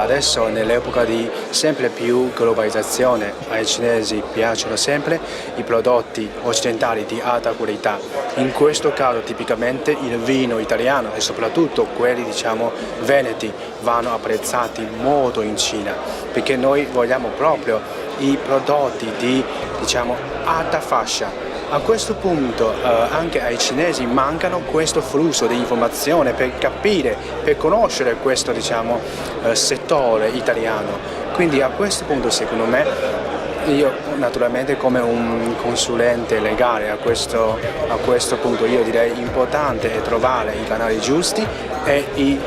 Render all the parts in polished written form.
Adesso nell'epoca di sempre più globalizzazione ai cinesi piacciono sempre i prodotti occidentali di alta qualità. In questo caso tipicamente il vino italiano e soprattutto quelli veneti vanno apprezzati molto in Cina, perché noi vogliamo proprio i prodotti di alta fascia. A questo punto anche ai cinesi mancano questo flusso di informazione per capire, per conoscere questo settore italiano. Quindi a questo punto secondo me, io naturalmente come un consulente legale a questo punto io direi importante è trovare i canali giusti e i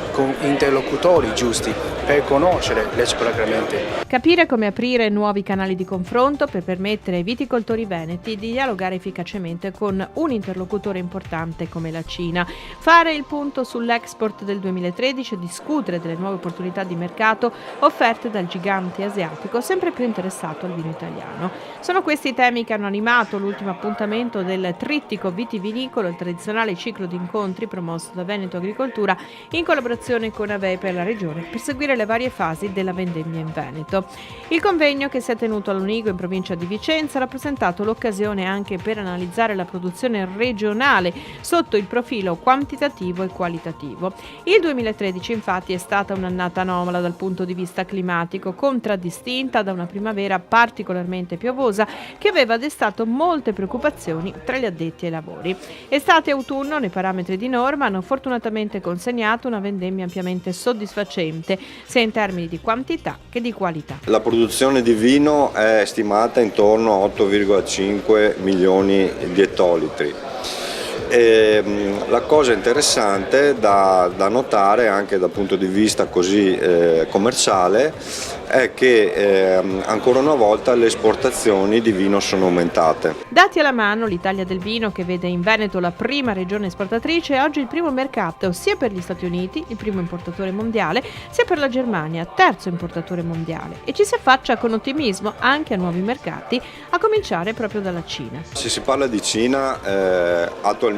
interlocutori giusti per conoscere reciprocamente. Capire come aprire nuovi canali di confronto per permettere ai viticoltori veneti di dialogare efficacemente con un interlocutore importante come la Cina. Fare il punto sull'export del 2013 e discutere delle nuove opportunità di mercato offerte dal gigante asiatico sempre più interessato al vino italiano. Sono questi i temi che hanno animato l'ultimo appuntamento del Trittico Vitivinicolo, il tradizionale ciclo di incontri promosso da Veneto Agricoltura in collaborazione con Avepe e la Regione per seguire le varie fasi della vendemmia in Veneto. Il convegno, che si è tenuto all'Unigo in provincia di Vicenza, ha rappresentato l'occasione anche per analizzare la produzione regionale sotto il profilo quantitativo e qualitativo. Il 2013 infatti è stata un'annata anomala dal punto di vista climatico, contraddistinta da una primavera particolarmente piovosa che aveva destato molte preoccupazioni tra gli addetti ai lavori. Estate e autunno, nei parametri di norma, hanno fortunatamente consegnato una vendemmia ampiamente soddisfacente, sia in termini di quantità che di qualità. La produzione di vino è stimata intorno a 8,5 milioni di ettolitri. La cosa interessante da notare anche dal punto di vista così commerciale è che ancora una volta le esportazioni di vino sono aumentate. Dati alla mano, l'Italia del vino, che vede in Veneto la prima regione esportatrice, è oggi il primo mercato sia per gli Stati Uniti, il primo importatore mondiale, sia per la Germania, terzo importatore mondiale, e ci si affaccia con ottimismo anche a nuovi mercati, a cominciare proprio dalla Cina. Se si parla di Cina, attualmente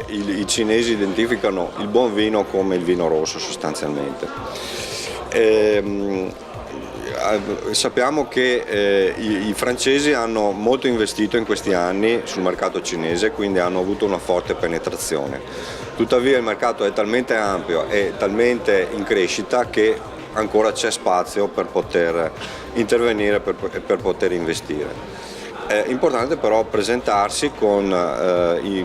i cinesi identificano il buon vino come il vino rosso sostanzialmente. Sappiamo che i francesi hanno molto investito in questi anni sul mercato cinese, quindi hanno avuto una forte penetrazione. Tuttavia il mercato è talmente ampio e talmente in crescita che ancora c'è spazio per poter intervenire e per poter investire. È importante però presentarsi con i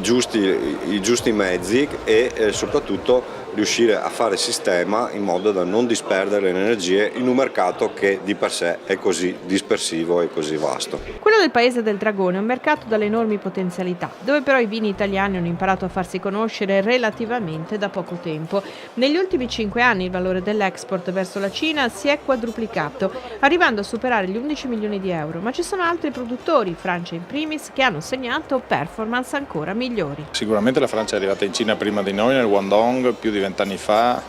giusti mezzi e soprattutto riuscire a fare sistema in modo da non disperdere le energie in un mercato che di per sé è così dispersivo e così vasto. Quello del Paese del Dragone è un mercato dalle enormi potenzialità, dove però i vini italiani hanno imparato a farsi conoscere relativamente da poco tempo. Negli ultimi 5 anni il valore dell'export verso la Cina si è quadruplicato, arrivando a superare gli 11 milioni di euro, ma ci sono altri produttori, Francia in primis, che hanno segnato performance ancora migliori. Sicuramente la Francia è arrivata in Cina prima di noi, nel Guangdong, più di 20 anni fa,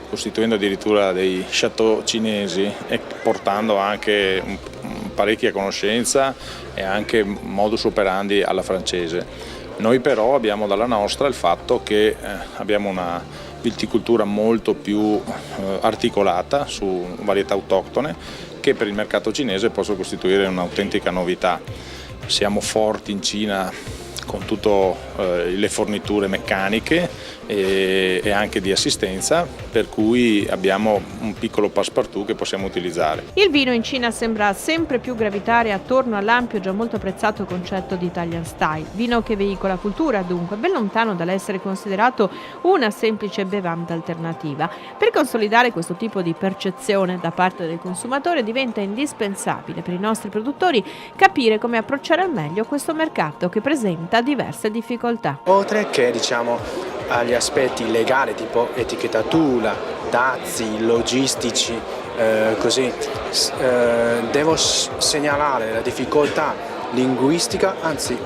costituendo addirittura dei chateau cinesi e portando anche parecchia conoscenza e anche modus operandi alla francese. Noi però abbiamo dalla nostra il fatto che abbiamo una viticoltura molto più articolata su varietà autoctone che per il mercato cinese possono costituire un'autentica novità. Siamo forti in Cina con tutte le forniture meccaniche e anche di assistenza, per cui abbiamo un piccolo passepartout che possiamo utilizzare. Il vino in Cina sembra sempre più gravitare attorno all'ampio, già molto apprezzato concetto di Italian Style, vino che veicola cultura, dunque ben lontano dall'essere considerato una semplice bevanda alternativa. Per consolidare questo tipo di percezione da parte del consumatore diventa indispensabile per i nostri produttori capire come approcciare al meglio questo mercato che presenta diverse difficoltà. Oltre che agli aspetti legali tipo etichettatura, dazi, logistici, devo segnalare la difficoltà linguistica, anzi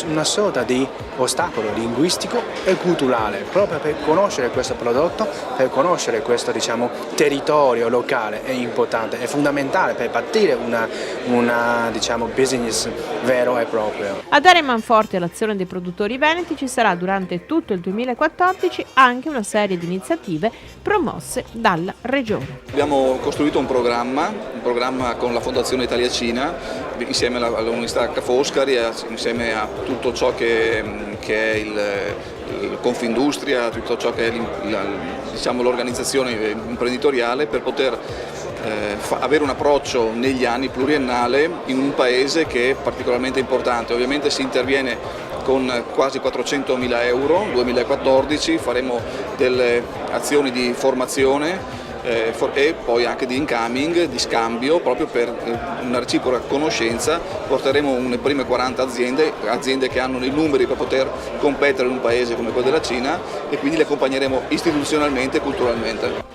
una sorta di ostacolo linguistico e culturale, proprio per conoscere questo prodotto, per conoscere questo territorio locale è importante, è fondamentale per partire una business vero e proprio. A dare manforte all'azione dei produttori veneti ci sarà durante tutto il 2014 anche una serie di iniziative promosse dalla Regione. Abbiamo costruito un programma con la Fondazione Italia Cina, insieme all'Università Ca' Foscari, insieme a tutto ciò che è il Confindustria, tutto ciò che è l'organizzazione imprenditoriale, per poter avere un approccio negli anni pluriennale in un paese che è particolarmente importante. Ovviamente si interviene con quasi 400.000 euro, nel 2014 faremo delle azioni di formazione e poi anche di incoming, di scambio, proprio per una reciproca conoscenza. Porteremo le prime 40 aziende che hanno i numeri per poter competere in un paese come quello della Cina, e quindi le accompagneremo istituzionalmente e culturalmente.